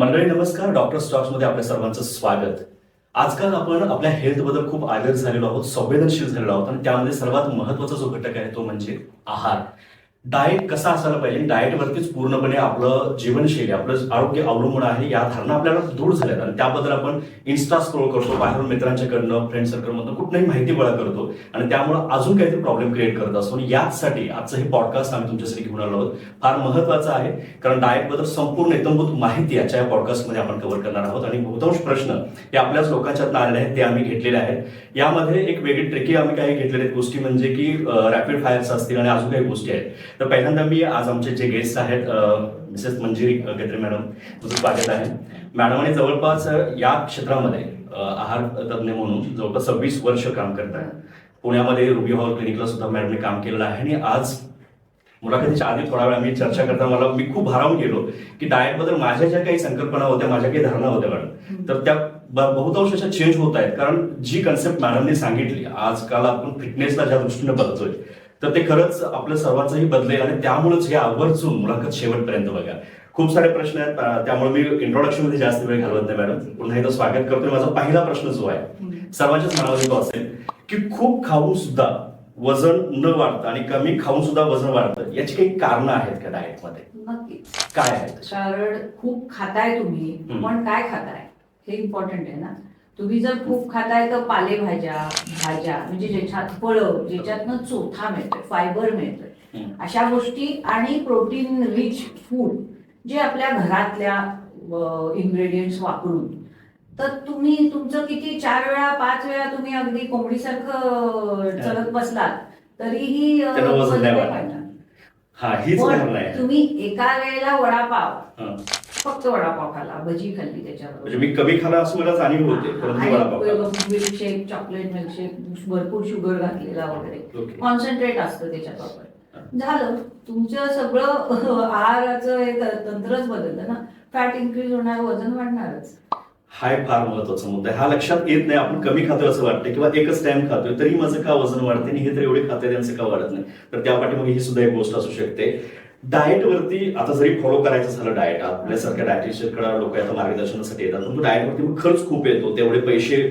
मंडळी नमस्कार. डॉक्टर स्टॉक्समध्ये आपल्या सर्वांचं स्वागत. आजकाल आपण आपल्या हेल्थबद्दल खूप अवेअर झालेलो आहोत, संवेदनशील झालेलो आहोत आणि त्यामध्ये सर्वात महत्त्वाचा जो घटक आहे तो म्हणजे आहार. डाएट कसा असायला पाहिजे, डाएटवरतीच पूर्णपणे आपलं जीवनशैली, आपलं आरोग्य अवलंबून आहे, या धारणा आपल्याला दूर झाल्यात आणि त्याबद्दल आपण इन्स्टा स्क्रोल करतो, बाहेरून मित्रांच्याकडनं, फ्रेंड सर्कलमधून कुठल्याही माहिती गोळा करतो आणि त्यामुळे अजून काहीतरी प्रॉब्लेम क्रिएट करत असतो. आणि याचसाठी आजचं हे पॉडकास्ट आम्ही तुमच्यासाठी घेऊन आलो आहोत. फार महत्त्वाचं आहे, कारण डाएटबद्दल संपूर्ण एकदमभूत माहिती याच्या या पॉडकास्टमध्ये आपण कव्हर करणार आहोत आणि बहुतांश प्रश्न हे आपल्याच लोकांच्यातनं आलेले आहेत, ते आम्ही घेतलेले आहेत. यामध्ये एक वेगळी ट्रिकी आम्ही काही घेतलेल्या आहेत गोष्टी, म्हणजे की रॅपिड फायर्स असतील आणि अजून काही गोष्टी आहेत. तर पहिल्यांदा मी आज आमचे जे गेस्ट आहेत, मिसेस मंजिरी गत्रे मॅडम, तुझं स्वागत आहे. मॅडमने जवळपास या क्षेत्रामध्ये आहार तज्ज्ञ म्हणून जवळपास 26 वर्ष काम करतात. पुण्यामध्ये रुबी हॉल क्लिनिकला सुद्धा मॅडमने काम केलेलं आहे आणि आज मुलाखतीच्या आधी थोडा वेळ आम्ही चर्चा करताना मी खूप भारावून गेलो की डाएटबद्दल माझ्या ज्या काही संकल्पना होत्या, माझ्या काही धारणा होत्या मॅडम, तर त्या बहुतांश अशा चेंज होत आहेत. कारण जी कन्सेप्ट मॅडमने सांगितली, आजकाल आपण फिटनेसला ज्या दृष्टीने बघतोय, तर ते खरंच आपल्या सर्वांचंही बदलेल आणि त्यामुळेच हे आवर्जून मुलाखत शेवटपर्यंत बघा. खूप सारे प्रश्न आहेत, त्यामुळे मी इंट्रोडक्शन मध्ये जास्त वेळ घालवत नाही मॅडम. पुन्हा एकदा स्वागत करतोय. माझा पहिला प्रश्न जो आहे सर्वांच्याच मनामध्ये तो असेल की खूप खाऊन सुद्धा वजन न वाढतं आणि कमी खाऊन सुद्धा वजन वाढतं, याची काही कारणं आहेत का डाएटमध्ये? नक्कीच. काय आहेत? कारण खूप खाताय तुम्ही, पण काय खाताय हे इम्पॉर्टंट आहे ना. तुम्ही जर खूप खाताय तर पालेभाज्या, भाज्या, म्हणजे ज्याच्यात फळं, ज्याच्यातनं चोथा मिळतोय, फायबर मिळतोय, अशा गोष्टी आणि प्रोटीन रिच फूड जे आपल्या घरातल्या इन्ग्रेडियंट्स वापरून, तर तुम्ही तुमचं किती 4 वेळा 5 वेळा तुम्ही अगदी कोंबडीसारखं चलत बसलात तरीही तुम्ही एका वेळेला वडापाव, फक्त वडापाव खाला, भजी खाल्ली, त्याच्यावर मी कमी खाला असं मला जाणीव होते. मिल्कशेक, चॉकलेट मिल्कशेक, भरपूर शुगर घातलेला वगैरे, कॉन्सन्ट्रेट असतं त्याच्यात वापर, झालं तुमचं सगळं आहाराचं हे तंत्रच बदललं ना. फॅट इन्क्रीज होणार, वजन वाढणारच. हा फार महत्वाचा मुद्दा आहे. हा लक्षात येत नाही. आपण कमी खातोय असं वाटतं किंवा एकच टाइम खातोय तरी माझं का वजन वाढते आणि हे तर एवढे खाते त्यांचं का वाढत नाही. तर त्या पाठीमागे ही सुद्धा एक गोष्ट असू शकते. डाएट वरती आता जरी फॉलो करायचं झालं, डाएट आपल्यासारख्या डायटिशियनकडे लोक आता मार्गदर्शनासाठी येतात, पण डाएटवरती खर्च खूप येतो, तेवढे पैसे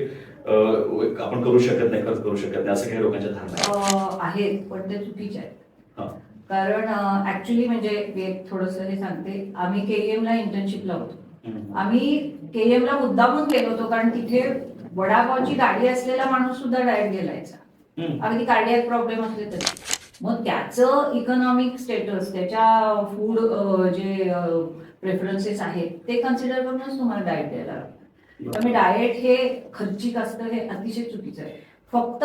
आपण करू शकत नाही, खर्च करू शकत नाही, असं काही लोकांच्या धारणा आहेत, पण ते चुकीचे आहेत. कारण ऍक्च्युली म्हणजे थोडस हे सांगते, आम्ही KEM ला इंटर्नशिपला होतो. आम्ही KEM ला मुद्दामून गेलो होतो कारण तिथे वडापावची गाडी असलेला माणूस सुद्धा डाएट गेलायचा, अगदी कार्डियक प्रॉब्लेम असले तरी. मग त्याचं इकॉनॉमिक स्टेटस, त्याच्या फूड जे प्रेफरन्सेस आहेत ते कन्सिडर करूनच तुम्हाला डाएट द्यायला लागतं. त्यामुळे डाएट हे खर्चिक असतं, हे अतिशय चुकीचं आहे. फक्त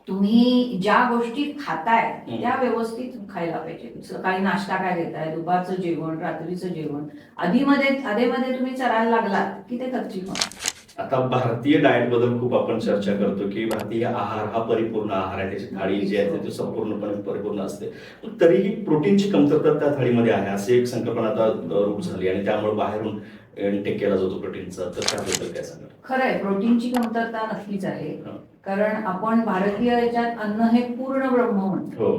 तुम्ही ज्या गोष्टी खाताय त्या व्यवस्थित खायला पाहिजे. सकाळी नाश्ता काय घेताय, दुपारचं जेवण, रात्रीचं जेवण, आधीमध्ये तुम्ही चरायला लागलात की ते खर्चिक होणार. आता भारतीय डाएट बद्दल खूप आपण चर्चा करतो की भारतीय आहार हा परिपूर्ण आहार आहे, त्याची थाळी जी आहे ती संपूर्णपणे परिपूर्ण असते, तरीही प्रोटीनची कमतरता त्या थाळीमध्ये आहे, अशी एक संकल्पना आता रूप झाली आणि त्यामुळे बाहेरून टेक केला जातो प्रोटीनचा. तर त्याबद्दल काय सांगा? खरंय, प्रोटीनची कमतरता नक्कीच आहे. कारण आपण भारतीय याच्यात अन्न हे पूर्ण ब्रह्म म्हणतो,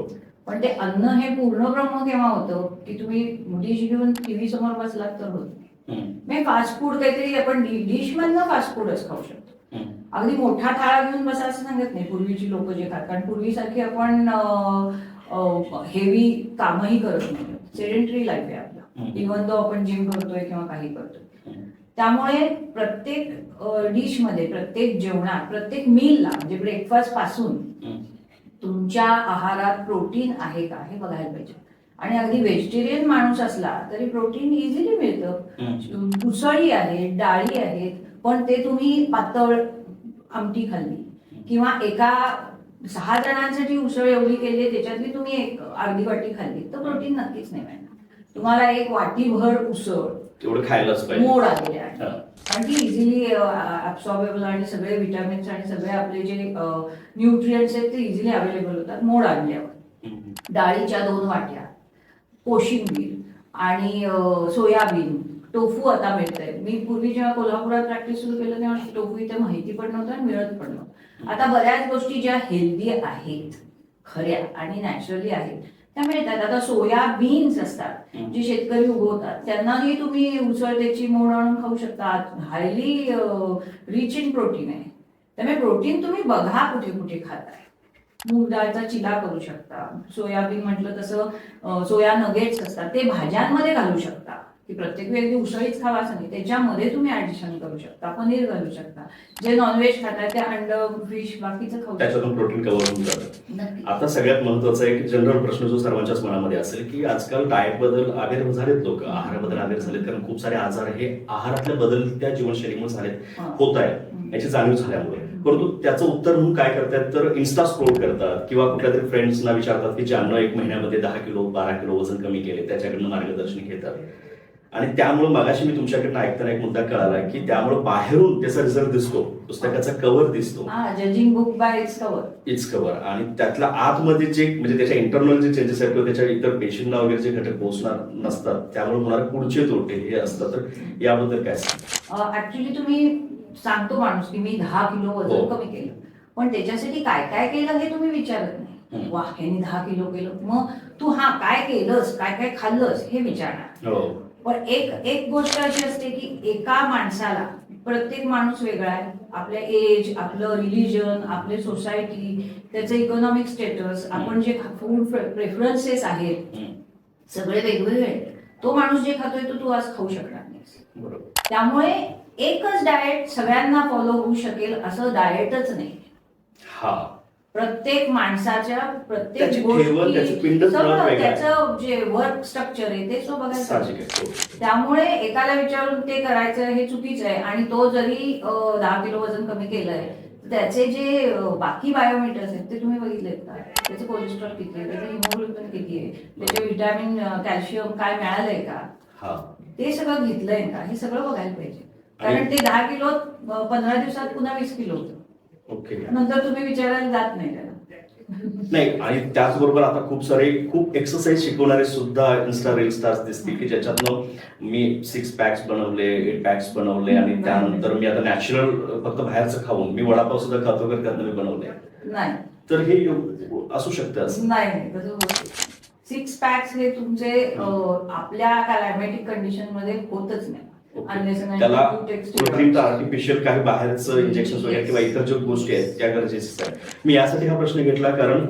पण ते अन्न हे पूर्ण ब्रह्म केव्हा होतं की तुम्ही डिश घेऊन टीव्ही समोर बसलात तर होत नाही. फास्ट फूड काहीतरी आपण डिश मधनं फास्ट फूडच खाऊ शकतो. अगदी मोठा थाळा घेऊन बसा असं सांगत नाही पूर्वीची लोक जे खात, कारण पूर्वीसारखी आपण हेवी कामही करत नाही, सेडेंटरी लाईफ आहे आपला, इव्हन दो आपण जिम करतोय किंवा काही करतोय. त्यामुळे प्रत्येक डिश मध्ये, प्रत्येक जेवणात, प्रत्येक मीलला, म्हणजे ब्रेकफास्ट पासून तुमच्या आहारात प्रोटीन आहे का हे बघायला पाहिजे. आणि अगदी व्हेजिटेरियन माणूस असला तरी प्रोटीन इझिली मिळतं. उसळी आहेत, डाळी आहेत, पण ते तुम्ही पातळ आमटी खाल्ली किंवा एका 6 जणांसाठी उसळ एवढी केली, त्याच्यातली तुम्ही एक अर्धी वाटी खाल्ली तर प्रोटीन नक्कीच नाही मिळणार. तुम्हाला एक वाटीभर उसळ तेवढं खायलाच पाहिजे, मोड आलेले आहे, आणि ती इझिली ऍब्सॉर्बेबल आणि सगळे विटामिन्स आणि सगळे आपले जे न्यूट्रिएंट्स आहेत ते इझिली अवेलेबल होतात मोड आणल्यावर. डाळीच्या 2 वाट्या, कोशिंबीर आणि सोयाबीन, टोफू आता मिळतंय. मी पूर्वी जेव्हा कोल्हापुरात प्रॅक्टिस सुरू केलं तेव्हा टोफू इथे माहिती पण नव्हतं आणि मिळत पण नव्हतं. आता बऱ्याच गोष्टी ज्या हेल्दी आहेत, खऱ्या आणि नॅचरली आहेत, त्या मिळतात. आता सोयाबीन्स असतात जे शेतकरी उगवतात, त्यांनाही तुम्ही उसळतेची मोड आणून खाऊ शकता. हायली रिच इन प्रोटीन आहे. त्यामुळे प्रोटीन तुम्ही बघा कुठे कुठे खाताय. मूग डाळचा चिला करू शकता. सोयाबीन म्हटलं तसं सोया नगेट्स असतात, ते भाज्यांमध्ये घालू शकता. की प्रत्येक वेळी उसळीच खावा असं नाही, त्याच्यामध्ये तुम्ही ऍडिशन करू शकता. पनीर घालू शकता. जे नॉनव्हेज खाताय ते अंड, फिश, बाकीचं खाऊ शकता. त्याच्यातून प्रोटीन कव्हर होऊन जातं. नक्की. आता सगळ्यात महत्वाचा एक जनरल प्रश्न जो सर्वांच्याच मनामध्ये असेल की आजकाल डाएट बद्दल अवेअर झालेत लोक, आहाराबद्दल अवेअर झालेत, कारण खूप सारे आजार हे आहारातल्या बदलत्या जीवनशैलीमुळे झालेत, होत आहे याची जाणीव झाल्यामुळे. परंतु त्याचं उत्तर म्हणून काय करतात तर इन्स्टा स्क्रोल करतात किंवा कुठल्या तरी फ्रेंड्सना विचारतात की ज्यांना 1 महिन्यामध्ये 10 किलो 12 किलो वजन कमी केले, त्याच्याकडनं मार्गदर्शन घेतात. आणि त्यामुळे मगाशी मी तुमच्याकडनं ऐकताना एक मुद्दा कळाला की त्यामुळे बाहेरून त्याचा रिझल्ट दिसतो, पुस्तकाचा कव्हर दिसतो, judging book by it's cover. It's cover, आणि त्यातल्या आतमध्ये जे म्हणजे त्याच्या इंटरनल जे चेंजेस आहेत किंवा त्याच्या इतर पेशींना वगैरे जे घटक पोहोचणार नसतात, त्यामुळे होणारे पुढचे तोटे हे असतात. तर याबद्दल काय सांगा? ऍक्च्युली तुम्ही सांगतो माणूस की मी 10 किलो वजन कमी केलं, पण त्याच्यासाठी काय काय केलं हे तुम्ही विचारत नाही. वा, ह्याने 10 किलो केलं, मग तू काय केलंस, काय काय खाल्लंस हे विचारणार. पण एक गोष्ट अशी असते की एका माणसाला, प्रत्येक माणूस वेगळा आहे. आपल्या एज, आपलं रिलिजन, आपले सोसायटी, त्याचं इकॉनॉमिक स्टेटस, आपण जे फूड प्रेफरन्सेस आहेत सगळे वेगवेगळे आहेत. तो माणूस जे खातोय तो तू आज खाऊ शकणार नाहीस. त्यामुळे एकच डाएट सगळ्यांना फॉलो होऊ शकेल असं डाएटच नाही. प्रत्येक माणसाच्या प्रत्येक गोष्टी त्याचं जे वर्क स्ट्रक्चर आहे ते बघायचं. त्यामुळे एकाला विचारून ते करायचं हे चुकीचं आहे. आणि तो जरी 10 किलो वजन कमी केलंय, त्याचे जे बाकी बायोमीटर्स आहेत ते तुम्ही बघितलेत का? त्याचं कोलेस्ट्रॉल किती आहे, त्याचं हिमोग्लोबिन किती आहे, त्याचे व्हिटॅमिन, कॅल्शियम काय मिळालंय का, ते सगळं घेतलंय का, हे सगळं बघायला पाहिजे. कारण ते 10 किलो 15 दिवसात पुन्हा 20 किलो होतं. नंतर तुम्ही विचारायला जात नाही त्याला. नाही, आणि त्याचबरोबर आता खूप एक्सरसाइज शिकवणारे सुद्धा इन्स्टा रील स्टार्स दिसतील की ज्याच्यातनं मी 6 पॅक्स बनवले, 8 पॅक्स बनवले, आणि त्यानंतर मी आता नॅचरल फक्त बाहेरचं खाऊन मी वडापाव सुद्धा खातो वगैरे त्यातनं मी बनवले. नाही, तर हे असू शकतं असं नाही. तसं 6 पॅक्स हे तुमचे आपल्या क्लायमॅटिक कंडिशन मध्ये होतच नाही. त्याला कृत्रिम आर्टिफिशियल काही बाहेरचं इंजेक्शन वगैरे किंवा इतर ज्या गोष्टी आहेत त्या गरजेच्या आहेत. मी यासाठी हा प्रश्न घेतला कारण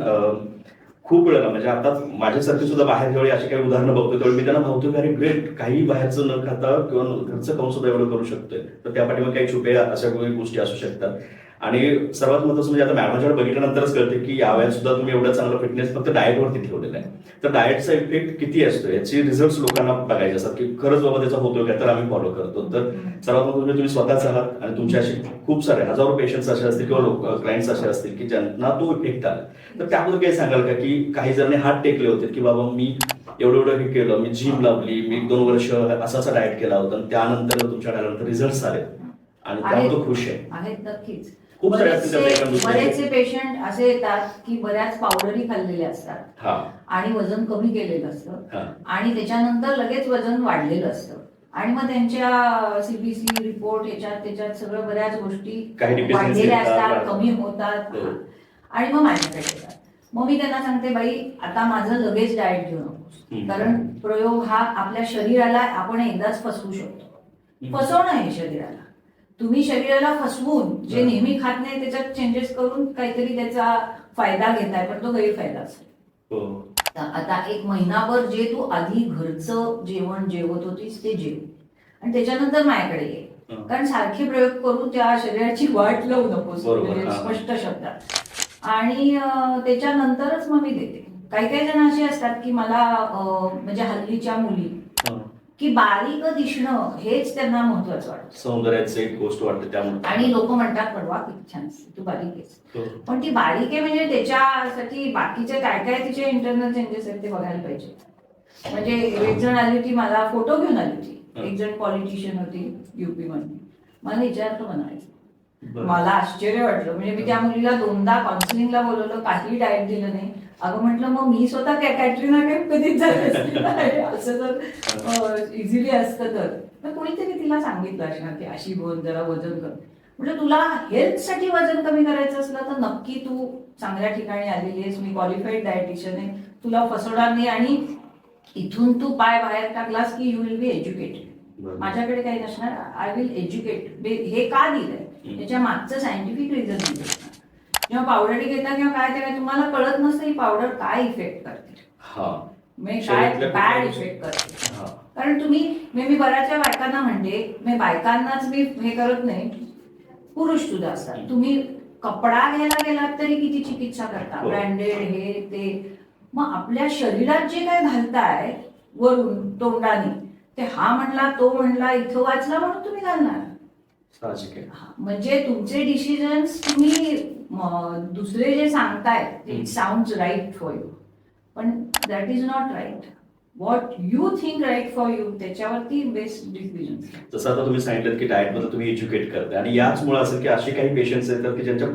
खूप वेळेला म्हणजे आता माझ्यासारखी सुद्धा बाहेर जेवढे अशी काही उदाहरणं बघतो तेवढे मी त्यांना भावतो की अरे ग्रेट, काही बाहेरचं न खाता किंवा घरचं खाऊन सुद्धा एवढं करू शकतोय. तर त्या पाठीमागे काही छुपे अशा गोष्टी असू शकतात. आणि सर्वात महत्त्वाचं म्हणजे आता मॅडमच्याकडे बघितल्यानंतरच कळते की यावेळेस सुद्धा तुम्ही एवढा चांगला फिटनेस फक्त डाएटवरती ठेवलेला आहे. तर डाएटचा इफेक्ट किती असतो याचे रिझल्ट लोकांना बघायचे असतात की खरंच बाबा त्याचा होतोय का, तर आम्ही फॉलो करतो. तर सर्वात महत्त्वाचं तुम्ही स्वतःच आहात आणि तुमच्या असे खूप सारे हजारो पेशंट्स असे असतील किंवा क्लायंट्स असे असतील की ज्यांना तो इफेक्ट आला. तर त्याबद्दल काही सांगाल का की काही जणांनी हात टेकले होते की बाबा मी एवढं हे केलं, मी जिम लावली, मी 2 वर्ष असा डाएट केला होता आणि त्यानंतर तुमच्या डायटनंतर रिझल्ट आले आणि त्यामुळे तो खुश आहे. नक्कीच. खूप बरेचसे पेशंट असे येतात की बऱ्याच पावडरी खाल्लेल्या असतात आणि वजन कमी केलेलं असतं आणि त्याच्यानंतर लगेच वजन वाढलेलं असतं आणि मग त्यांच्या सीबीसी रिपोर्ट त्याच्यात सगळं बऱ्याच गोष्टी वाढलेल्या असतात, कमी होतात आणि मग माझ्याकडे येतात. मग मी त्यांना सांगते, बाई आता माझं लगेच डाएट घेऊ नकोस, कारण प्रयोग हा आपल्या शरीराला आपण एकदाच फसवू शकतो. फसवणं आहे शरीराला. तुम्ही शरीराला फसवून जे नेहमी खात नाही त्याच्यात चेंजेस करून काहीतरी त्याचा फायदा घेताय, पण तो गैरफायदा असेल. आता 1 महिनाभर जे तू आधी घरचं जेवण जेवत होतीस ते जेव आणि त्याच्यानंतर माझ्याकडे ये, कारण सारखे प्रयोग करून त्या शरीराची वाट लावू नकोस, स्पष्ट शब्दात. आणि त्याच्यानंतरच मग मी देते. काही जण असे असतात की मला म्हणजे हल्लीच्या मुली की बारीक दिसणं हेच त्यांना महत्वाचं वाटतं, सौंदर्याची एक गोष्ट वाटते त्यामुळे. आणि लोक म्हणतात परवा किती छान तू बारीक आहेस, पण ती बारीक आहे म्हणजे त्याच्यासाठी बाकीचे काय काय तिचे इंटरनल चेंजेस आहेत ते बघायला पाहिजे. म्हणजे एक जण आली होती, मला फोटो घेऊन आली होती, एक जण पॉलिटिशियन होती युपी मध्ये, मला विचारलं म्हणायचं. मला आश्चर्य वाटलं. म्हणजे मी त्या मुलीला 2दा काउन्सिलिंगला बोलवलं, काही डाएट दिलं नाही. अगं म्हटलं मग मी स्वतः कॅटरीना कैफ कधीच झालं असं जर इझिली असतं तर कोणीतरी तिला सांगितलं असणार की अशी बोल, जरा वजन कर. म्हणजे तुला हेल्थसाठी वजन कमी करायचं असलं तर नक्की तू चांगल्या ठिकाणी आलेली आहेस, मी क्वालिफाईड डायटिशियन आहे, तुला फसवणार नाही आणि इथून तू पाय बाहेर टाकलास की यू विल बी एज्युकेटेड. माझ्याकडे काही नसणार, आय विल एज्युकेट. हे का दिलंय त्याच्या मागचं सायंटिफिक रिझन दिलं. जेव्हा पावडर घेता किंवा काय तेव्हा तुम्हाला कळत नसतं ही पावडर काय इफेक्ट करते, म्हणजे काय बॅड इफेक्ट करते. कारण तुम्ही मी बऱ्याचशा बायकांना म्हणते, मी बायकांनाच मी हे करत नाही, पुरुष सुद्धा असतात, तुम्ही कपडा घ्यायला गेलात तरी किती चिकित्सा करता, ब्रँडेड हे ते. मग आपल्या शरीरात जे काय घालताय वरून तोंडाने, ते हा म्हणला तो म्हणला इथं वाचला म्हणून तुम्ही घालणार. म्हणजे तुमचे डिसिजन्स तुम्ही दुसरे जे सांगतायत it sounds right for you, पण that is not right. What you think right for you त्याच्यावरती बेस्ट डिसिजन. जसं आता तुम्ही सांगितलं की डाएटमध्ये तुम्ही एज्युकेट करताय आणि याचमुळे असेल की असे काही पेशंट्स येतात की ज्यांच्या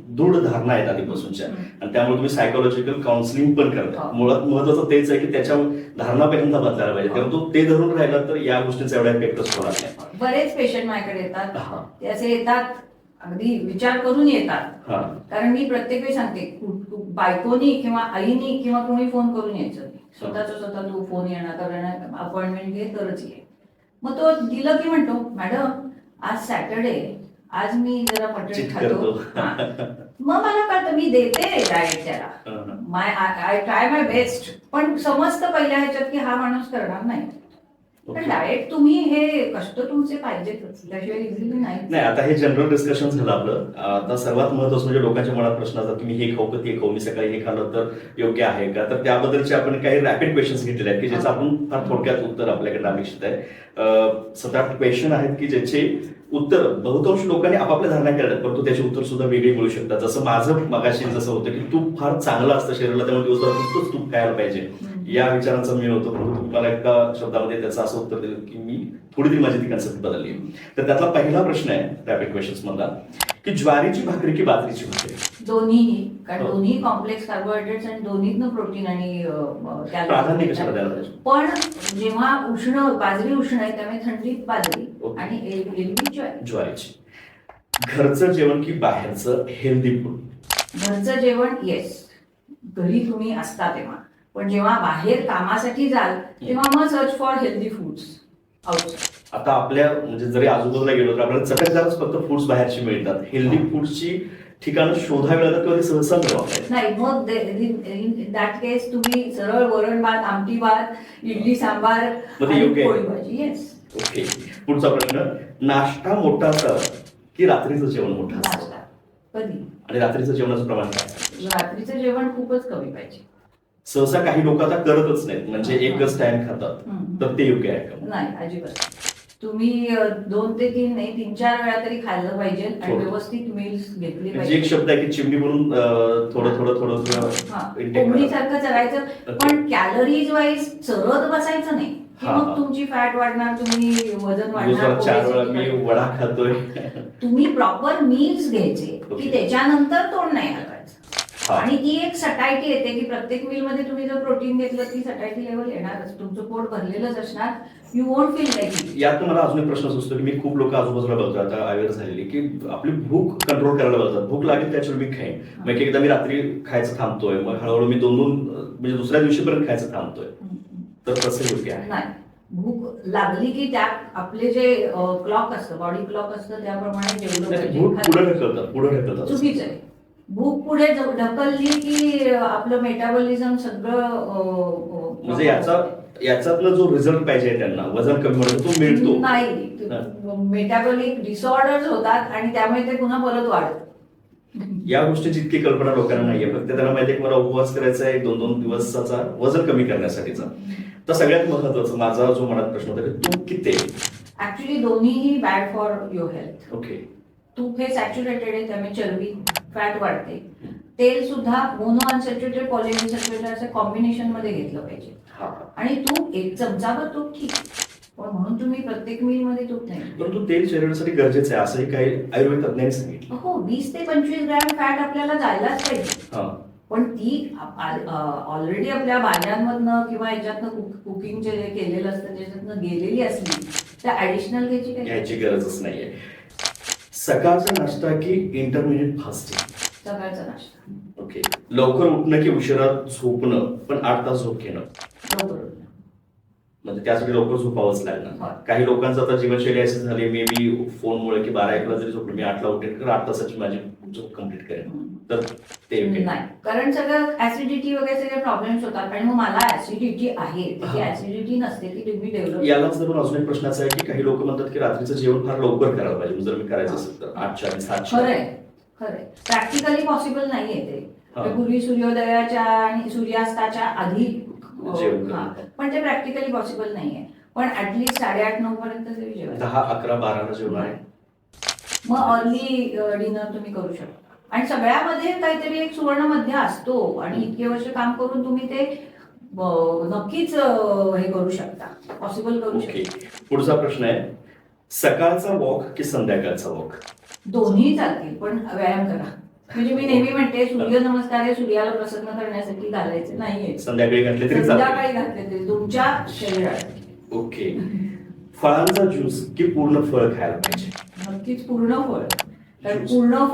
दृढ धारणा आहेत आधीपासूनच्या, आणि त्यामुळे तुम्ही सायकोलॉजिकल काउन्सिलिंग पण करता. मुळात महत्वाचं तेच आहे की त्याच्या धारणा पहिल्यांदा बदलायला पाहिजे, तेव्हा ते धरून राहिला तर या गोष्टींचा एवढा इफेक्टच होणार नाही. बरेच पेशंट माझ्याकडे येतात, ते असे येतात अगदी विचार करून येतात. कारण मी प्रत्येक वेळी सांगते, बायकोनी किंवा आईनी किंवा कोणी फोन करून यायचं, स्वतः तू फोन येणार कारण अपॉइंटमेंट घे तरच ये. मग तो दिलं की म्हणतो, मॅडम आज सॅटर्डे, आज मी जरा मटण खातो. मग मला कळतं, मी देते डाएट त्याला, आय ट्राय माय बेस्ट, पण समजतं पहिल्या ह्याच्यात की हा माणूस करणार नाही. पण डाएट तुम्ही हे कष्ट तुमचे पाहिजेतच, त्याशिवाय इझिली नाही. आता हे जनरल डिस्कशन झालं आपलं. आता सर्वात महत्वाचं म्हणजे लोकांच्या मनात प्रश्न असतात की मी हे खाऊ का ते खाऊ, मी सकाळी हे खाल्लं तर योग्य आहे का. तर त्याबद्दलचे आपण काही रॅपिड क्वेश्चन्स घेतलेले आहेत की ज्याचं आपण फार थोडक्यात उत्तर आपल्याकडे अपेक्षित आहे. 7-8 क्वेश्चन आहेत की ज्याचे उत्तर बहुतांश लोकांनी आपापल्या धारणा केल्या, परंतु त्याची उत्तर सुद्धा वेगळी मिळू शकतात. जसं माझं मगाशी जसं होतं की तूप फार चांगलं असतं शरीराला, त्यामुळे दिवसभरात नुसतंच तूप खायला पाहिजे या विचारांचा मी होतो, परंतु तुम्हाला एका शब्दामध्ये त्याचं असं उत्तर दिलं की मी थोडी तरी माझी ती कन्सेप्ट बदलली. तर त्यातला पहिला प्रश्न आहे रॅपिड क्वेश्चन्स मधला की ज्वारीची भाकरी की बाजरीची भाकरी. दोन्हीही, कारण दोन्ही कॉम्प्लेक्स कार्बोहायड्रेट्स आणि दोन्हीतनं प्रोटीन आणि प्राधान्य कशाला द्यायला पाहिजे. पण जेव्हा बाजरी उष्ण आहे त्यामुळे थंडीत बाजरी आणि एरवी ज्वारीची. घरचं जेवण की बाहेरचं हेल्दी फूड. घरचं जेवण येस, घरी तुम्ही असता तेव्हा, पण जेव्हा बाहेर कामासाठी जाल तेव्हा मग search for healthy foods outside. आता आपल्या म्हणजे जरी आजूबाजूला गेलो तर आपल्याला चटकदारच फक्त फूड्स बाहेरची मिळतात, हेल्दी फूड्सची ठिकाणं शोधावी लागतात किंवा सहसा मिळवतात. नाही, मग इन दॅट केस तुम्ही सरळ वरण भात, आमटी भात, इडली सांबार, पोळी भाजी. येस. ओके. पुढचा प्रश्न, नाश्ता मोठा असावा की रात्रीचं जेवण मोठं असावं. कधी. आणि रात्रीचं जेवणाचं प्रमाण काय. रात्रीचं जेवण खूपच कमी पाहिजे. सहसा काही लोक आता करतच नाहीत, म्हणजे एकच टाइम खातात, तर ते योग्य आहे का. नाही, अजिबात. तुम्ही 2 ते 3 नाही 3-4 वेळा तरी खाल्लं पाहिजे आणि व्यवस्थित मील्स घेतली पाहिजे. एक शब्द आहे की चिमणी म्हणून थोडं कोंबडीसारखं चरायचं, पण कॅलरीज वाईज चरत बसायचं नाही, मग तुमची फॅट वाढणार, तुम्ही वजन वाढणार. 4 वेळा मी वडा खातोय. तुम्ही प्रॉपर मील्स घ्यायचे की त्याच्यानंतर तोंड नाही हलवायचं. आणि ती एक सटायटी येते की प्रत्येक मील मध्ये तुम्ही जर प्रोटीन घेतलं ती सटायटी लेवल येणारच, तुमचं पोट भरलेलंच असणार, यू वोंट फील लाईक. यात मला अजून एक प्रश्न सुचतो की मी खूप लोक आजूबाजूला बघतो आता अवेअर झालेली की आपली भूक कंट्रोल करायला बघतात, भूक लागेल त्याच्यावर मी खाईन. मग एकदा मी रात्री खायचं थांबतोय, मग हळूहळू मी 2 म्हणजे दुसऱ्या दिवशीपर्यंत खायचं थांबतोय, तर तसं योग्य आहे. नाही, भूक लागली की त्या आपले जे क्लॉक असतं, बॉडी क्लॉक असतं त्याप्रमाणे जेवढं पुढे ढकलतात चुकीचं आहे. भूक पुढे ढकलली की आपलं मेटाबॉलिझम सगळं म्हणजे याच्यातला जो रिझल्ट पाहिजे त्यांना वजन कमी होण्याचा तो मिळतो नाही. मेटाबॉलिक डिसऑर्डर्स होतात आणि त्यामुळे ते पुन्हा परत वाढत. या गोष्टीची इतकी कल्पना लोकांना नाहीये, फक्त त्यांना माहिती आहे की मला उपवास करायचा आहे 2-2 दिवसाचा वजन कमी करण्यासाठीचा. तर सगळ्यात महत्वाचं माझा जो मनात प्रश्न होता की तूप की तेल. ऍक्च्युली दोन्हीही bad for your health. Okay. तूप हे सॅच्युरेटेड आहे, त्यामुळे चरबी फॅट वाढते. तेल सुद्धा मोनो अनसॅच्युरेटेड पॉलिअनसॅच्युरेटेड असं कॉम्बिनेशन मध्ये घेतलं पाहिजे. आणि तूप 1 चमचाभर तूप ठीक, पण म्हणून तुम्ही प्रत्येक मील मध्ये तूप नाही. परंतु तेल शरीरासाठी गरजेचं आहे असंही काही आयुर्वेद तज्ञांनी सांगितलं. हो, 20 ते 25 ग्रॅम फॅट आपल्याला जायलाच पाहिजे, पण ती ऑलरेडी आपल्या भाज्यांमधनं किंवा याच्यातनं कुकिंग जे केलेलं असतं त्याच्यातनं गेलेली असली तर ऍडिशनल घ्यायची गरजच नाहीये. सकाळचा नाश्ता की इंटरमिडिएट फास्टिंग? सकाळचा नाश्ता. ओके. लवकर उठणं की उशिरा झोपणं पण 8 तास झोप घेणं? लवकर उठणं. म्हणजे त्यासाठी लवकर झोपावंच लागणार. होय. काही लोकांचं आता जीवनशैली अशी झाली, मे बी फोनमुळे की 12-1ला जरी झोपलो मी 8ला उठेन तर 8 तासाची माझी झोप कम्प्लीट करेन, तर ते योग्य नाही. नाही, कारण सगळं ऍसिडिटी वगैरे सगळे प्रॉब्लेम्स होतात आणि मग मला ऍसिडिटी आहे, ती ऍसिडिटी नसते ती तुम्ही डेव्हलप. यालाच धरून अजून एक प्रश्न असा आहे की काही लोक म्हणतात की रात्रीचं जेवण फार लवकर करायला पाहिजे, जर मी करायचं असेल तर 8च्या आणि 7च्या. खरंय खरंय, प्रॅक्टिकली पॉसिबल नाहीये ते. हा. पूर्वी सूर्योदयाच्या आणि सूर्यास्ताच्या आधी जेवण हा, करणं. पण ते प्रॅक्टिकली पॉसिबल नाहीये. पण ऍटलीस्ट 8:30-9 पर्यंत तरी जेवण. 10-11-12ला जेवण आहे. मग अर्ली डिनर तुम्ही करू शकता. आणि सगळ्यामध्ये काहीतरी एक सुवर्ण मध्य असतो आणि इतके वर्ष काम करून तुम्ही ते नक्कीच हे करू शकता, पॉसिबल करू ओके. शकता. पुढचा प्रश्न आहे, सकाळचा वॉक की संध्याकाळचा वॉक? दोन्ही चालतील, पण व्यायाम करा. म्हणजे मी नेहमी म्हणते सूर्य नमस्कार हे सूर्याला प्रसन्न करण्यासाठी घालायचे नाहीये, संध्याकाळी घातले तरी चालेल. संध्याकाळी घातले तरी तुमच्या शरीरासाठी. ओके. फळांचा ज्यूस की पूर्ण फळ खायला पाहिजे? नक्कीच पूर्ण फळ. तर पूर्ण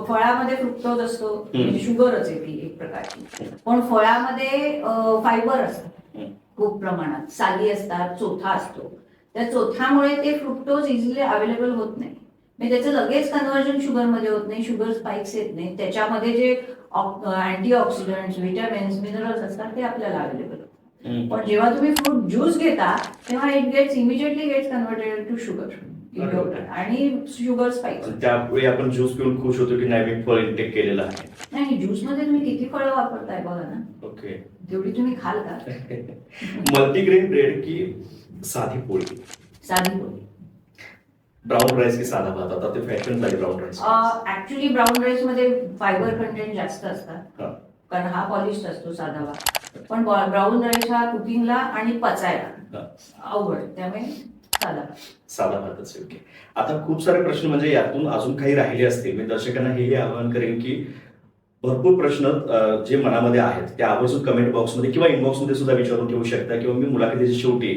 फळामध्ये फ्रुक्टोज असतो, म्हणजे शुगरच आहे ती एक प्रकारची. पण फळामध्ये फायबर असतात खूप प्रमाणात, साली असतात, चोथा असतो. त्या चोथ्यामुळे ते फ्रुक्टोज इझिली अवेलेबल होत नाही, म्हणजे त्याचं लगेच कन्व्हर्जन शुगरमध्ये होत नाही, शुगर स्पाइक्स येत नाही. त्याच्यामध्ये जे अँटीऑक्सिडंट्स, व्हिटॅमिन्स, मिनरल्स असतात ते आपल्याला अवेलेबल होतात. पण जेव्हा तुम्ही फ्रूट ज्यूस घेता तेव्हा it gets immediately gets converted to sugar आणि शुगर स्पाइक्स. त्यावेळी आपण ज्यूस पिऊन खुश होतो की नाही मी फळ इंटेक केलेलं आहे. नाही, ज्यूस मध्ये तुम्ही किती फळं वापरताय बघा ना, ओके. तेवढी तुम्ही खाल का? मल्टीग्रेन ब्रेड की साधी पोळी? साधी पोळी. ब्राऊन राईस की साधा भात? आता ते फॅशन झाली brown rice. Actually brown rice मध्ये फायबर कंटेंट जास्त असतात, हा. कारण हा पॉलिश्ड असतो साधा भात. पण ब्राऊन राईस हा कुकिंगला आणि पचायला अवघड, त्यामुळे साधा भात. साधा भातच आहे. ओके. आता खूप सारे प्रश्न म्हणजे यातून अजून काही राहिले असतील, मी दर्शकांना हेही आवाहन करेन की भरपूर प्रश्न जे मनामध्ये आहेत ते आवर्जून कमेंट बॉक्समध्ये किंवा इनबॉक्समध्ये सुद्धा विचारून ठेवू शकता, किंवा मी मुलाखतीच्या शेवटी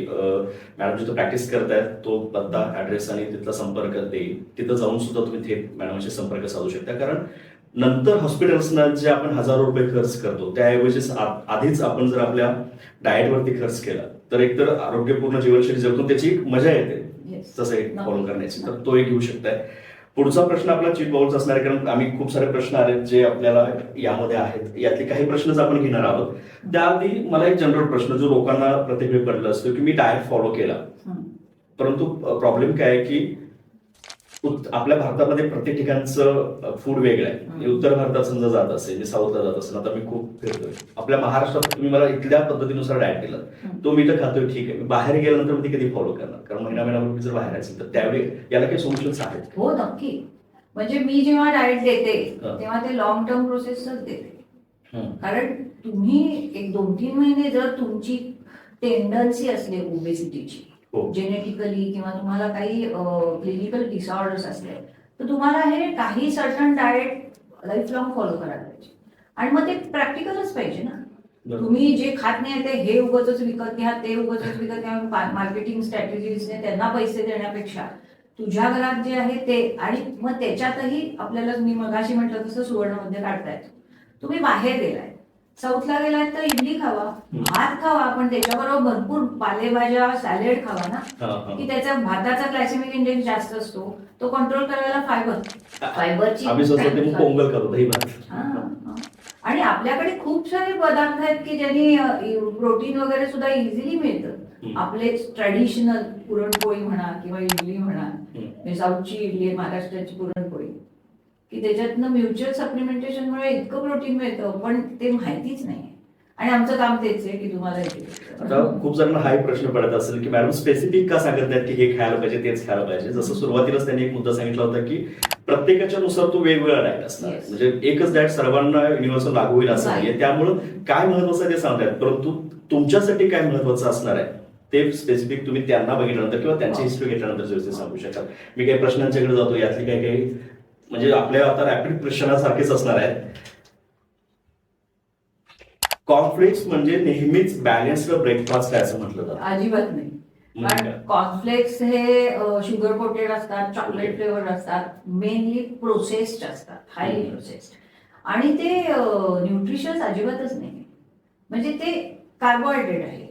मॅडम जिथं प्रॅक्टिस करतायत तो पत्ता, ऍड्रेस आणि तिथला संपर्क देईल, तिथं जाऊन सुद्धा तुम्ही थेट मॅडमशी संपर्क साधू शकता. कारण नंतर हॉस्पिटल्सना जे आपण हजारो रुपये खर्च करतो त्याऐवजी आधीच आपण जर आपल्या डाएटवरती खर्च केला तर एकतर आरोग्यपूर्ण जीवनशैली जगतो, त्याची एक मजा येते तसं एक फॉलो करण्याची, तर तो एक घेऊ शकताय. पुढचा प्रश्न आपला चीट बाउल्स असणार आहे, कारण आम्ही खूप सारे प्रश्न आहेत जे आपल्याला यामध्ये आहेत, यातले काही प्रश्नच आपण घेणार आहोत. त्याआधी मला एक जनरल प्रश्न जो लोकांना प्रत्येक वेळी पडला असतो की मी डाएट फॉलो केला, परंतु प्रॉब्लेम काय आहे की आपल्या भारतामध्ये प्रत्येक ठिकाणचं फूड वेगळं आहे. उत्तर भारतात समजा जात असेल, मी साऊथला जात असेल, आता मी खूप फिरतोय. आपल्या महाराष्ट्रात तुम्ही मला इथल्या पद्धतीनुसार डाएट दिलं, तो मी तर खातोय, ठीक आहे. बाहेर गेल्यानंतर मी कधी फॉलो करणार, कारण महिन्याभर जर बाहेर असेल तर त्यावेळी याला काही सोल्युशन्स आहेत? हो नक्की. म्हणजे मी जेव्हा डाएट देते तेव्हा ते लॉंग टर्म प्रोसेसच देते, कारण तुम्ही एक 2-3 महिने जर तुमची टेंडन्सी असली ओबेसिटीची जेनेटिकली किंवा तुम्हाला काही क्लिनिकल डिसऑर्डर्स असले तर तुम्हाला हे काही certain diet life long follow करायला पाहिजे. आणि मग ते प्रॅक्टिकलच पाहिजे ना. तुम्ही जे खात नाही ते हे उगाचच विकत घ्या, ते उगाचच विकत घ्या, मार्केटिंग स्ट्रॅटेजीजने त्यांना पैसे देण्यापेक्षा तुझ्या घरात जे आहे ते, आणि मग त्याच्यातही आपल्याला मी मगाशी म्हटलं तसं सुवर्णमध्ये काढता येतो. तुम्ही बाहेर गेलाय, साऊथला गेलाय तर इडली खावा, भात खावा, पण त्याच्याबरोबर भरपूर पालेभाज्या, सॅलेड खावा ना, की त्याच्या भाताचा ग्लायसेमिक इंडेक्स जास्त असतो, तो कंट्रोल करायला फायबरची पोंगल करतो दही भात. आणि आपल्याकडे खूप सारे पदार्थ आहेत की ज्यांनी प्रोटीन वगैरे सुद्धा इझिली मिळतं. आपले ट्रॅडिशनल पुरणपोळी म्हणा किंवा इडली म्हणा, साऊथची इडली, महाराष्ट्राची पुरणपोळी, की त्याच्यातनं म्युच्युअल सप्लिमेंटेशनमुळे इतकं प्रोटीन मिळतं, पण ते माहितीच नाही. आणि आमचं काम तेच आहे की तुम्हाला आता खूप जणांना हा प्रश्न पडत असेल की मॅडम स्पेसिफिक का सांगत नाहीत की हे खायला पाहिजे तेच खायला पाहिजे. जसं सुरुवातीलाच त्यांनी एक मुद्दा सांगितला होता की प्रत्येकाच्या नुसार तो वेगवेगळा डाएट असणार, म्हणजे एकच डाएट सर्वांना युनिव्हर्सल लागू होईल असं नाहीये. त्यामुळं काय महत्वाचं ते सांगतायत, परंतु तुमच्यासाठी काय महत्वाचं असणार आहे ते स्पेसिफिक तुम्ही त्यांना बघितल्यानंतर किंवा त्यांची हिस्ट्री घेतल्यानंतर व्यवस्थित सांगू शकाल. मी काही प्रश्नांच्याकडे जातो, यातली काही म्हणजे आपल्या आता रॅपिड प्रश्नासारखेच असणार आहेत. कॉर्नफ्लेक्स म्हणजे नेहमीच बॅलन्स्ड ब्रेकफास्ट आहे असं म्हटलं जातं? अजिबात नाही. कारण कॉर्नफ्लेक्स हे शुगर कोटेड असतात, चॉकलेट फ्लेवर असतात, मेनली प्रोसेस्ड असतात, हायली प्रोसेस्ड, आणि ते न्यूट्रिशियस अजिबातच नाही. म्हणजे ते कार्बोहायड्रेट आहे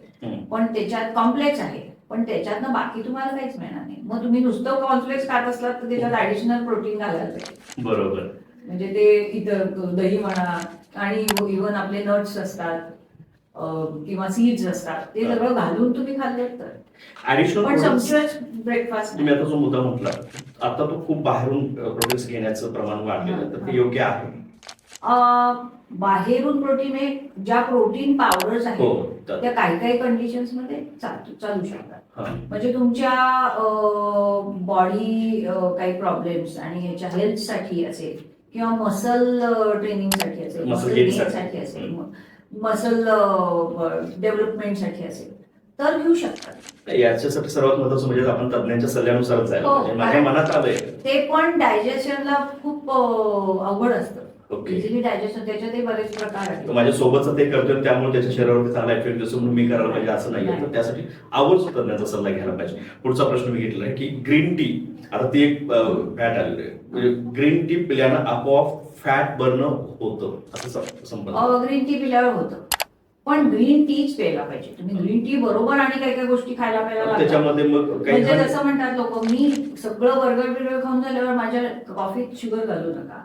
पण त्याच्यात कॉम्प्लेक्स आहे, पण त्याच्यातनं बाकी तुम्हाला काहीच मिळणार नाही. मग तुम्ही नुसतं कॉर्नफ्लेक्स खात असलात तर त्याच्यात ऍडिशनल प्रोटीन घालायला पाहिजे. बरोबर. म्हणजे ते इथं दही म्हणा आणि इव्हन आपले नट्स असतात किंवा सीड्स असतात, ते सगळं घालून तुम्ही खाल्ले तर ऍडिशनल पण संचुअस ब्रेकफास्ट. तुम्ही आता जो मुद्दा म्हटला, आता तो खूप बाहेरून प्रोडक्ट्स घेण्याचं प्रमाण वाढलेलं, तर ते योग्य आहे? बाहेरून प्रोटीन ज्या प्रोटीन पावडर्स हो, आहेत त्या काही काही कंडिशन्स मध्ये चालू शकतात. हा. म्हणजे तुमच्या बॉडी काही प्रॉब्लेम्स आणि ह्याच्या हेल्थसाठी असेल किंवा मसल ट्रेनिंगसाठी असेल, Muscle मसल gain गेनसाठी असेल, मसल डेव्हलपमेंटसाठी असेल तर घेऊ शकतात. याच्यासाठी सर्वात महत्वाचं म्हणजे आपण तज्ञांच्या सल्ल्यानुसारच जायला हो, पाहिजे. माझ्या मनात आलंय ते पण डायजेशनला खूप अवघड असतं. ओके. इझिली डायजेशन, त्याच्यातही बरेच प्रकार आहेत. माझ्या सोबतच ते करतोय त्यामुळे त्याच्या शरीरावरती चांगला इफेक्ट दिसतो म्हणून मी करायला पाहिजे असं नाहीये. तर त्यासाठी आवर्जून तज्ञाचा सल्ला घ्यायला पाहिजे. पुढचा प्रश्न मी घेतला आहे की ग्रीन टी, आता ती एक फॅट आलेली आहे, म्हणजे ग्रीन टी पिल्यानं आपोआप फॅट बर्न होतं असं संबंध? ग्रीन टी पिल्यावर होतं, पण ग्रीन टीच प्यायला पाहिजे. तुम्ही ग्रीन टी बरोबर आणि काही काही गोष्टी खायला प्यायला त्याच्यामध्ये मग म्हणजे जसं म्हणतात लोक, मी सगळं बर्गर खाऊन झाल्यावर माझ्या कॉफीत शुगर घालू नका.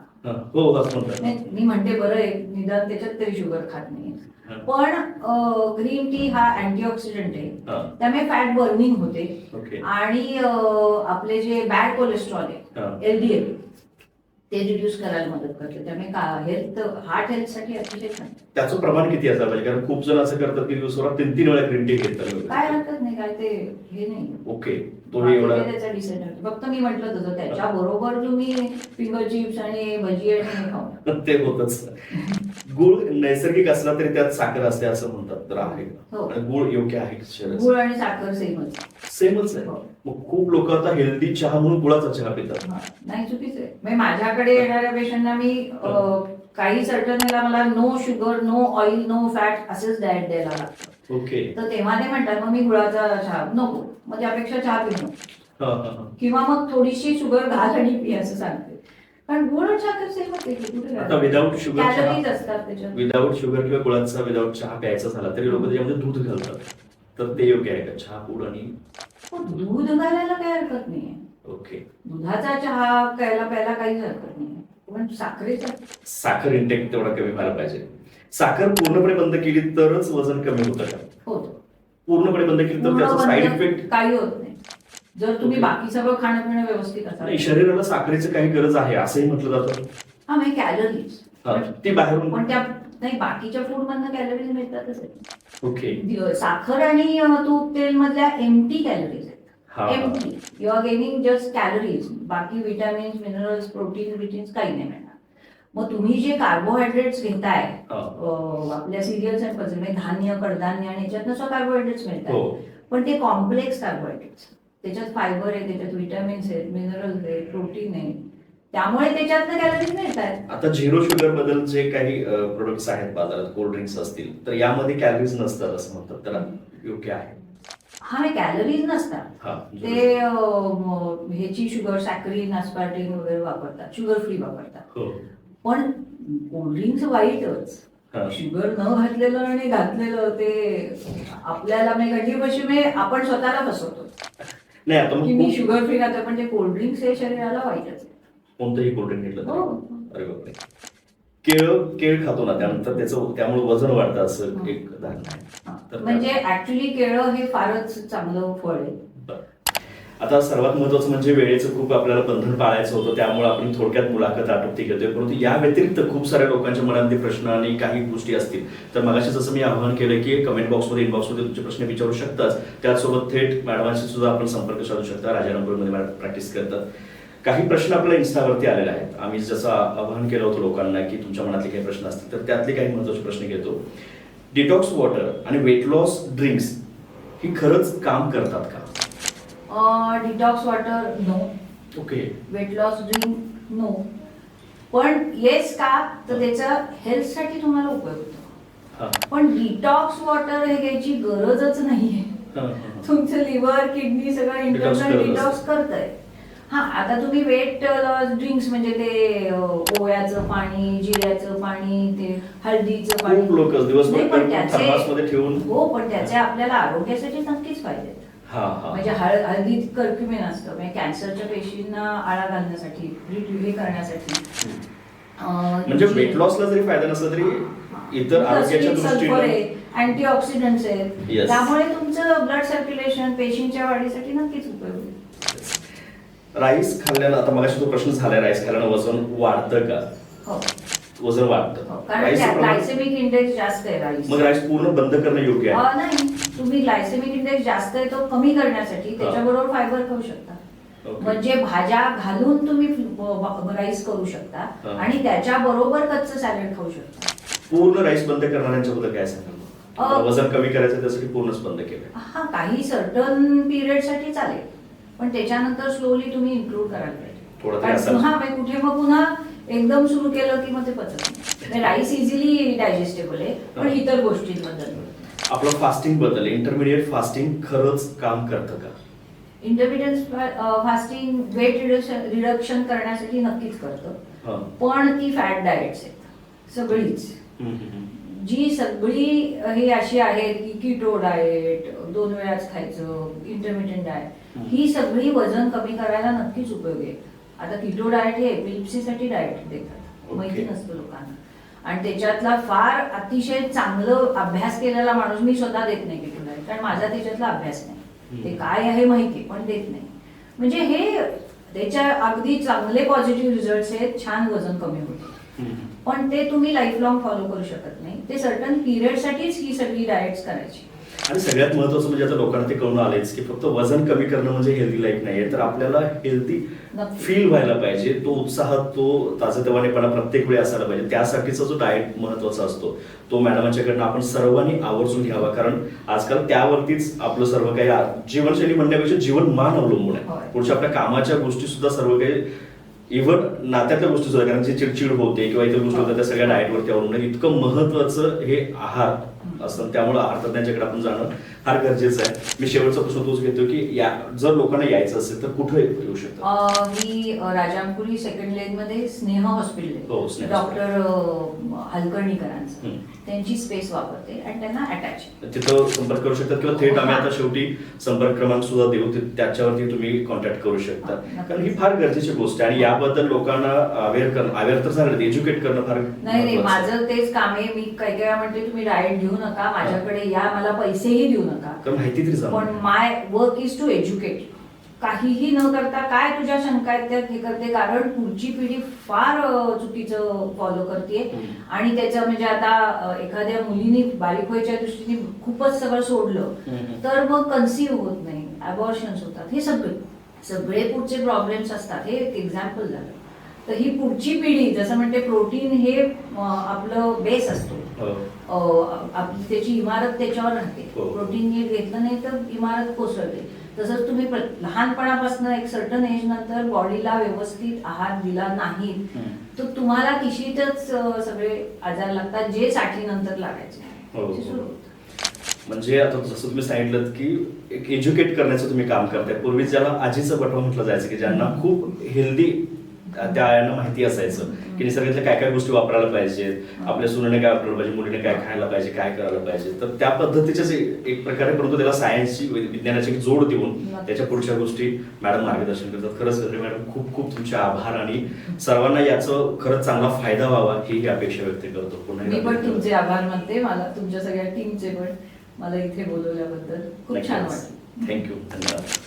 हो, असं म्हणतात. मी म्हणते बरं आहे, निदान त्याच्यात तरी शुगर खात नाही. पण ग्रीन टी हा अँटीऑक्सिडंट आहे, त्यामुळे फॅट बर्निंग होते आणि आपले जे बॅड कोलेस्ट्रॉल आहे LDL ते रिड्यूस करायला मदत करते. त्यामुळे हार्ट हेल्थसाठी अतिशय छान. त्याचं प्रमाण किती असायला पाहिजे? कारण खूप जण असं करतात की दिवसावर 3-3 वेळा ग्रीन टी घेतात. काय हरकत नाही, काय ते हे नाही. ओके, तो एवढा त्याचा डिसएडव्हान्टेज फक्त मी म्हटलं तसं त्याच्या बरोबर तुम्ही फिंगर चिप्स आणि भजी आणि खाऊ ते होतच. गुळ नैसर्गिक असला तरी त्यात साखर असते असं म्हणतात, तर आहे गुळ योग्य आहे? गुळ आणि साखर सेमच आहे. मग खूप लोक आता हेल्दी चहा म्हणून गुळाचा चहा पितात. नाही, चुकीचं आहे. म्हणजे माझ्याकडे येणाऱ्या पेशंटना मी काही सर्टन मला no sugar, no oil, no fat असेच डाएट द्यायला लागतं. ओके. तर तेव्हा ते म्हणतात मग मी गुळाचा चहा नको, मग त्यापेक्षा चहा पिणं किंवा मग थोडीशी शुगर घाल आणि पी असं सांगते. कारण गुळ आणि साखर सेम होते. आता विदाऊट शुगर कॅलरीज असतात त्याच्यात. विदाऊट शुगर किंवा गुळाचा विदाऊट चहा प्यायचा झाला तरी लोक त्याच्यामध्ये दूध घालतात, तर ते योग्य आहे का? चहा पूड आणि दूध घालायला काही हरकत नाहीये. ओके. दुधाचा चहा प्यायला काहीच हरकत नाही, पण साखर इंटेक तेवढा कमी व्हायला पाहिजे. साखर पूर्णपणे बंद केली तरच वजन कमी होतं का? होतं. पूर्णपणे बंद केली तर त्याचा साईड इफेक्ट काही होत नाही जर तुम्ही बाकी सगळं खाणं पिणं व्यवस्थित असाल. शरीराला साखरेची काही गरज आहे असंही म्हटलं जातं. हा, म्हणजे कॅलरीज ती बाहेरून पण त्या नाही, बाकीच्या फूड मधनं कॅलरीज मिळतातच. ओके. साखर आणि तूप तेल मधल्या एम्प्टी कॅलरीज आहेत. Empty, you are gaining just calories, बाकी विटॅमिन्स, मिनरल्स, प्रोटीन्स काही नाही मिळणार. मग तुम्ही जे कार्बोहायड्रेट्स घेताय आपल्या सिरियल्स अँड पल्सेस, म्हणजे धान्य, कडधान्य आणि याच्यात नुसतं कार्बोहायड्रेट्स मिळतात, पण ते कॉम्प्लेक्स कार्बोहायड्रेट्स, त्याच्यात फायबर आहे, त्याच्यात विटॅमिन्स आहेत, मिनरल्स आहेत, प्रोटीन आहे, त्यामुळे त्याच्यातनं कॅलरीज मिळतात. आता झिरो शुगर बद्दल जे काही प्रोडक्ट्स आहेत बाजारात, कोल्ड ड्रिंक्स असतील, तर यामध्ये कॅलरीज नसतात असं म्हणतात, त्याला योग्य आहे? हा, कॅलरीज नसतात. ते ह्याची शुगर, सॅकरीन, अस्पार्टिन वगैरे वापरतात, शुगर फ्री वापरतात. पण कोल्ड्रिंक्स वाईटच. शुगर न घातलेलं आणि घातलेलं ते आपल्याला म्हणजे आपण स्वतःला फसवतो. नाही, आता मी शुगर फ्री खातो, पण ते कोल्ड्रिंक्स हे शरीराला वाईटच आहे. कोणतंही कोल्ड्रिंक घेतलं? अरे बापरे. केळ खातो ना, त्यानंतर त्यामुळे वजन वाढतं असं एक धारणा आहे. म्हणजे ऍक्च्युली केळं हे फारच चांगलं फळ आहे. आता सर्वात महत्वाचं म्हणजे वेळेचं खूप आपल्याला बंधन पाळायचं होतं, त्यामुळे आपण थोडक्यात मुलाखत आटोपती घेतोय. परंतु या व्यतिरिक्त खूप साऱ्या लोकांच्या मनातले प्रश्न आणि काही गोष्टी असतील, तर मगाशी जसं मी आवाहन केलं की कमेंट बॉक्समध्ये, इनबॉक्समध्ये तुमचे प्रश्न विचारू शकतात. त्याचसोबत थेट मॅडमांशी सुद्धा आपण संपर्क साधू शकता. राजारामपुरमध्ये मॅडम प्रॅक्टिस करतात. काही प्रश्न आपल्या इन्स्टावरती आलेले आहेत. आम्ही जसं आवाहन केलं होतं लोकांना की तुमच्या मनातले काही प्रश्न असतील, तर त्यातले काही महत्त्वाचे प्रश्न घेतो. डिटॉक्स वॉटर आणि वेट लॉस ड्रिंक्स ही खरंच काम करतात का? Detox water no. Okay. Weight loss drink no. पण येस का, तर त्याचा हेल्थसाठी तुम्हाला उपयोग होतो. पण डिटॉक्स वॉटर हे घ्यायची गरजच नाहीये. तुमचं लिव्हर किडनी सगळं इंटरनल डिटॉक्स करतंय. हा, आता तुम्ही वेट ड्रिंक्स म्हणजे ते ओव्याचं पाणी, जिऱ्याचं पाणी, ते हळदीचं पाणी, खूप लोक दिवसभर नाही, पण थर्मासमध्ये ठेवून, हो, पण त्याचे आपल्याला आरोग्यासाठी नक्कीच फायदे आहेत. म्हणजे हळदीत कर्क्युमिन असतं, म्हणजे कॅन्सरच्या पेशींना आळा घालण्यासाठी, हे करण्यासाठी. म्हणजे वेट लॉसला जरी फायदा नसला तरी इतर आरोग्याच्या दृष्टीने अँटीऑक्सिडंट्स आहेत, त्यामुळे तुमचं ब्लड सर्क्युलेशन, पेशींच्या वाढीसाठी नक्कीच उपयोगी. राईस खाल्ल्यानं, आता मगाशी तो प्रश्न झालाय, राईस खाल्ल्यानं वजन वाढतं का? हो, वजन वाढतं, कारण ग्लायसेमिक इंडेक्स जास्त आहे राईस. मग राईस पूर्ण बंद करणं योग्य आहे? नाही, तुम्ही ग्लायसेमिक इंडेक्स जास्त आहे तो कमी करण्यासाठी त्याच्याबरोबर फायबर खाऊ शकता. म्हणजे भाज्या घालून तुम्ही राईस करू शकता आणि त्याच्या बरोबर कच्चं सॅलड खाऊ शकता. पूर्ण राईस बंद करणाऱ्यांच्या बद्दल काय सांगाल? वजन कमी करायचं त्यासाठी पूर्णच बंद केलं? हा, काही सर्टन पिरियड साठी चालेल, पण त्याच्यानंतर स्लोली तुम्ही इन्क्लूड करायला पाहिजे. कुठे मग पुन्हा एकदम सुरू केलं की मग ते पचत नाही. राईस इझिली डायजेस्टेबल आहे, पण इतर गोष्टींबद्दल आपलं फास्टिंग बद्दल, इंटरमिडिएट फास्टिंग खरंच काम करतं का? इंटरमिडिएट फास्टिंग वेट रिडक्शन करण्यासाठी नक्कीच करतं, पण ती फॅट डाएट्स आहेत सगळीच. जी सगळी ही अशी आहेत की कीटो डाएट, 2 वेळाच खायचं, इंटरमिडिएट डाएट, ही सगळी वजन कमी करायला नक्कीच उपयोगी आहे. आता कीटो डाएट हे एपिलिप्सीसाठी डाएट देतात, माहिती नसतं लोकांना, आणि त्याच्यातला फार अतिशय चांगलं अभ्यास केलेला माणूस, मी स्वतः देत नाही कीटो डाएट, कारण माझा त्याच्यातला अभ्यास नाही, ते काय आहे माहिती पण देत नाही. म्हणजे हे त्याच्या अगदी चांगले पॉझिटिव्ह रिझल्ट्स आहेत, छान वजन कमी होते, पण ते तुम्ही लाईफ लॉंग फॉलो करू शकत नाही. ते सर्टन पिरियड साठीच ही सगळी डाएट्स करायची. आणि सगळ्यात महत्वाचं म्हणजे आता लोकांना ते कळून आलेच की फक्त वजन कमी करणं म्हणजे हेल्दी लाईफ नाहीये, तर आपल्याला हेल्दी फील व्हायला पाहिजे, तो उत्साह, तो ताजेतवानेपणा प्रत्येक वेळी असायला पाहिजे. त्यासाठीचा जो डाएट महत्वाचा असतो तो मॅडमांच्याकडनं आपण सर्वांनी आवर्जून घ्यावा, कारण आजकाल त्यावरतीच आपलं सर्व काही जीवनशैली म्हणण्यापेक्षा जीवनमान अवलंबून आहे. पुढच्या आपल्या कामाच्या गोष्टी सुद्धा सर्व काही, इव्हन नात्यातल्या गोष्टी सुद्धा, कारण जी चिडचिड होते किंवा इतर गोष्टी होतात त्या सगळ्या डाएटवरती अवलंबून. इतकं महत्वाचं हे आहार असतं, त्यामुळे आहार तज्ञांच्याकडे आपण जाणं फार गरजेचं आहे. मी शेवटचा प्रश्न तोच घेतो की जर लोकांना यायचं असेल तर कुठे येऊ शकतं? मी राजामपुरी सेकंड लेन मध्ये स्नेह हॉस्पिटल, डॉक्टर हलकर्णीकरांचं, त्यांची स्पेस वापरते आणि त्यांना अटॅच, तिथं संपर्क करू शकतात, किंवा थेट आम्ही आता शेवटी संपर्क क्रमांक सुद्धा देऊ, त्याच्यावरती तुम्ही कॉन्टॅक्ट करू शकता, कारण ही फार गरजेची गोष्ट आहे आणि याबद्दल लोकांना अवेअर तर झालं, एज्युकेट करणं फार. नाही, माझं तेच काम आहे. मी काही काय म्हणते, तुम्ही डाएट घेऊ नका, माझ्याकडे या, मला पैसेही देऊ नका, माहिती तरी, पण माय वर्क इज टू एज्युकेट. काहीही न करता काय तुझ्या शंका आहेत त्यात हे करते, कारण पुढची पिढी फार चुकीचं फॉलो करते. आणि त्याचं म्हणजे आता एखाद्या मुलीने बारीक व्हायच्या दृष्टीने खूपच सगळं सोडलं तर मग कन्सीव्ह होत नाही, अबॉर्शन्स होतात, हे सगळे पुढचे प्रॉब्लेम्स असतात. हे एक एक्झाम्पल झालं. तर ही पुढची पिढी, जसं म्हणते प्रोटीन हे आपलं बेस असतो, आपली त्याची इमारत त्याच्यावर राहते. प्रोटीन नीट घेतलं नाही तर इमारत कोसळते. तसंच तुम्ही लहानपणापासून एक सर्टन एज नंतर बॉडीला व्यवस्थित आहार दिला नाही तर तुम्हाला किशीतच सगळे आजार लागतात, जे 60 नंतर लागायचे. म्हणजे आता जसं तुम्ही सांगितलं की एक एज्युकेट करण्याचं तुम्ही काम करताय. पूर्वी ज्याला आजीचं बटवा म्हटलं जायचं, की ज्यांना खूप हेल्दी त्या आयांना माहिती असायचं की निसर्गातल्या काय काय गोष्टी वापरायला पाहिजेत, आपल्या सुनेने काय वापरायला पाहिजे, मुलीने काय खायला पाहिजे, काय करायला पाहिजे, तर त्या पद्धतीच्याच एक प्रकारे, परंतु त्याला सायन्सची, विज्ञानाची जोड देऊन त्याच्या पुढच्या गोष्टी मॅडम मार्गदर्शन करतात. खरंच मॅडम खूप खूप तुमचे आभार, आणि सर्वांना याचं खरंच चांगला फायदा व्हावा ही अपेक्षा व्यक्त करतो. पुन्हा मी पण तुमचे आभार मानते, मला तुमच्या सगळ्या टीमचे पण, मला इथे बोलवल्याबद्दल खूप छान वाटलं. थँक्यू, धन्यवाद.